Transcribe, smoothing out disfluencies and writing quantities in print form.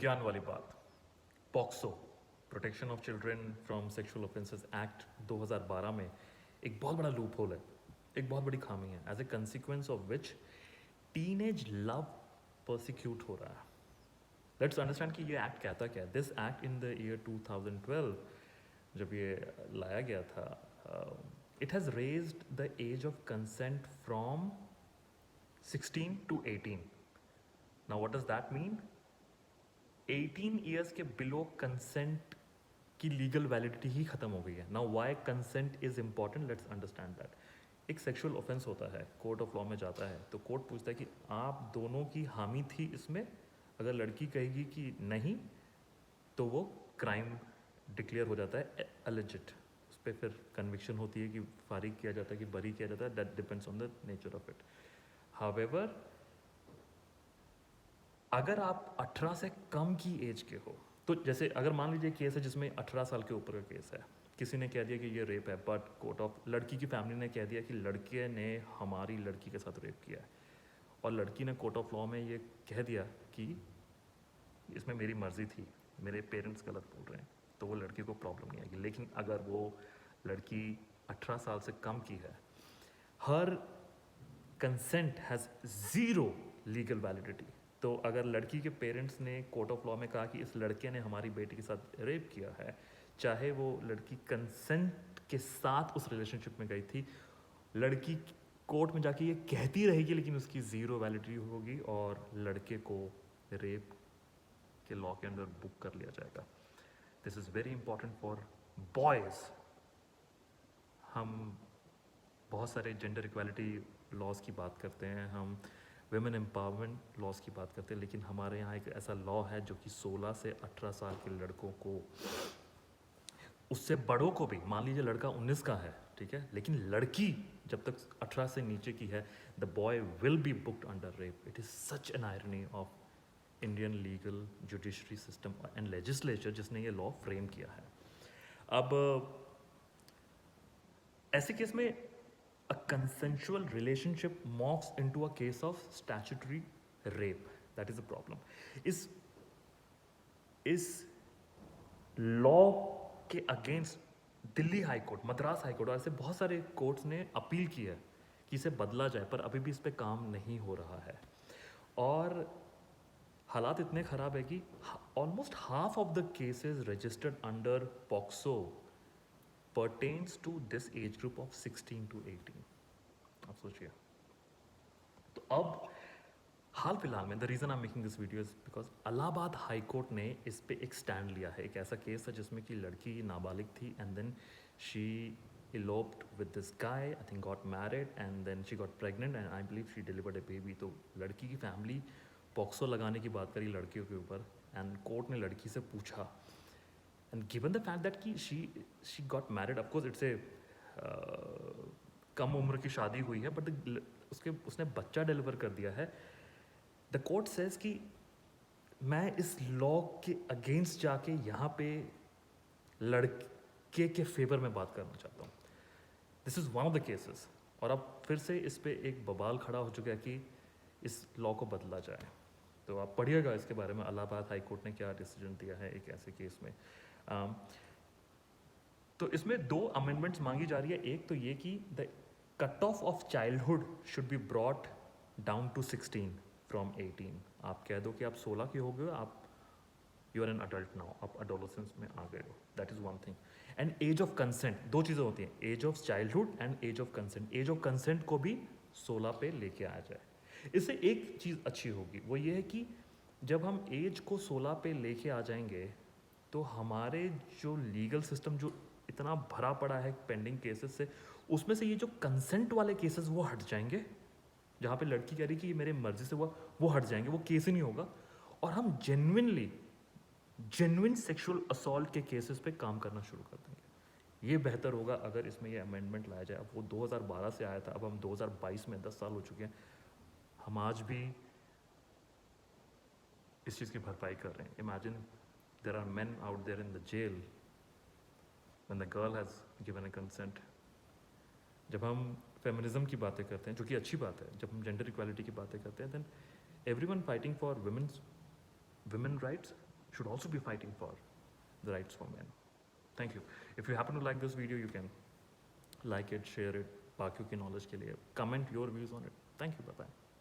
ज्ञान वाली बात। POCSO, protection of children from sexual offences act 2012 में एक बहुत बड़ा लूप होल है, एक बहुत बड़ी खामी है, as a consequence of which teenage love prosecute हो रहा है। लेट्स अंडरस्टैंड कि ये एक्ट कहता क्या है। This act in the year 2012 जब ये लाया गया था, it has raised the age of consent from 16 to 18. Now what does that mean? 18 years के बिलो कंसेंट की लीगल वैलिडिटी ही खत्म हो गई है। Now why consent is important, let's understand that. एक सेक्सुअल ऑफेंस होता है, कोर्ट ऑफ लॉ में जाता है, तो कोर्ट पूछता है कि आप दोनों की हामी थी इसमें। अगर लड़की कहेगी कि नहीं, तो वो क्राइम डिक्लेयर हो जाता है अलिजिट। उस पर फिर कन्विक्शन होती है कि फारिग किया जाता है कि बरी किया जाता है, that depends on the nature of it. However अगर आप 18 से कम की एज के हो, तो जैसे अगर मान लीजिए केस है जिसमें 18 साल के ऊपर का केस है, किसी ने कह दिया कि ये रेप है, बट कोर्ट ऑफ लड़की की फैमिली ने कह दिया कि लड़के ने हमारी लड़की के साथ रेप किया है, और लड़की ने कोर्ट ऑफ लॉ में ये कह दिया कि इसमें मेरी मर्जी थी, मेरे पेरेंट्स गलत बोल रहे हैं, तो वो लड़की को प्रॉब्लम नहीं आएगी। लेकिन अगर वो लड़की 18 साल से कम की है, हर consent has zero legal validity. तो अगर लड़की के पेरेंट्स ने कोर्ट ऑफ लॉ में कहा कि इस लड़के ने हमारी बेटी के साथ रेप किया है, चाहे वो लड़की कंसेंट के साथ उस रिलेशनशिप में गई थी, लड़की कोर्ट में जाके ये कहती रहेगी, लेकिन उसकी ज़ीरो वैलिडिटी होगी और लड़के को रेप के लॉ के अंदर बुक कर लिया जाएगा। This is very important for boys. हम बहुत सारे जेंडर इक्वालिटी लॉज की बात करते हैं, हम वेमेन एम्पावरमेंट लॉज की बात करते हैं, लेकिन हमारे यहाँ एक ऐसा लॉ है जो कि 16 से 18 साल के लड़कों को, उससे बड़ों को भी, मान लीजिए लड़का 19 का है, ठीक है, लेकिन लड़की जब तक 18 से नीचे की है, the boy will be booked under rape. It is such an irony of Indian legal judiciary system and legislature जिसने ये लॉ फ्रेम किया है। अब ऐसे केस में a consensual relationship morphs into a case of statutory rape. That is the problem. इस law के against Delhi high court, Madras high court और ऐसे बहुत सारे कोर्ट्स ने अपील की है कि इसे बदला जाए, पर अभी भी इस पर काम नहीं हो रहा है। और हालात इतने ख़राब है कि almost half of the cases registered under POCSO pertains to this age group of 16 to 18. आप सोचिए। तो अब हाल फिलहाल में, the reason I am making this video is because Allahabad high court ने इस पे एक स्टैंड लिया है। एक ऐसा केस है जिसमें कि लड़की नाबालिग थी and then she eloped with this guy, I think got married and then she got pregnant and I believe she delivered a baby. तो लड़की की फैमिली पॉक्सो लगाने की बात करी लड़कियों के ऊपर, एंड कोर्ट ने लड़की से पूछा, and given the fact that कि she got married, of course it's a कम उम्र की शादी हुई है, बट उसने बच्चा डिलीवर कर दिया है। द कोर्ट सेज कि मैं इस लॉ के अगेंस्ट जाके यहाँ पे लड़के के फेवर में बात करना चाहता हूँ। This is one of the cases. और अब फिर से इस पे एक बवाल खड़ा हो चुका है कि इस लॉ को बदला जाए। तो आप पढ़िएगा इसके बारे में, इलाहाबाद हाई कोर्ट ने क्या डिसीजन दिया है एक ऐसे केस में। तो इसमें 2 अमेंडमेंट्स मांगी जा रही है। एक तो ये कि the cut off of childhood should be brought down to 16 from 18। आप कह दो कि आप 16 के हो गए, आप you are an adult now, आप अडोलेसेंस में आ गए हो, that is one thing. And age of consent, 2 चीज़ें होती हैं, age of childhood and age of consent. Age of consent को भी 16 पे लेके आया जाए। इससे एक चीज़ अच्छी होगी, वो ये है कि जब हम एज को 16 पे लेके आ जाएंगे, तो हमारे जो लीगल सिस्टम जो इतना भरा पड़ा है पेंडिंग केसेस से, उसमें से ये जो कंसेंट वाले केसेस वो हट जाएंगे, जहाँ पे लड़की कह रही कि ये मेरे मर्जी से हुआ, वो हट जाएंगे, वो केस ही नहीं होगा, और हम जेन्युइन सेक्सुअल असॉल्ट के केसेस पे काम करना शुरू कर देंगे। ये बेहतर होगा अगर इसमें ये अमेंडमेंट लाया जाए। अब वो 2012 से आया था, अब हम 2022 में 10 साल हो चुके हैं, हम आज भी इस चीज़ की भरपाई कर रहे हैं। Imagine there are men out there in the jail when the girl has given a consent। जब हम फेमिनिज्म की बातें करते हैं, जो कि अच्छी बात है, जब हम जेंडर इक्वालिटी की बातें करते हैं, then everyone fighting for women rights should also be fighting for the rights for men. Thank you. If you happen to like this video, you can like it, share it, बाकियों की knowledge के लिए, comment your views on it. Thank you, bye bye.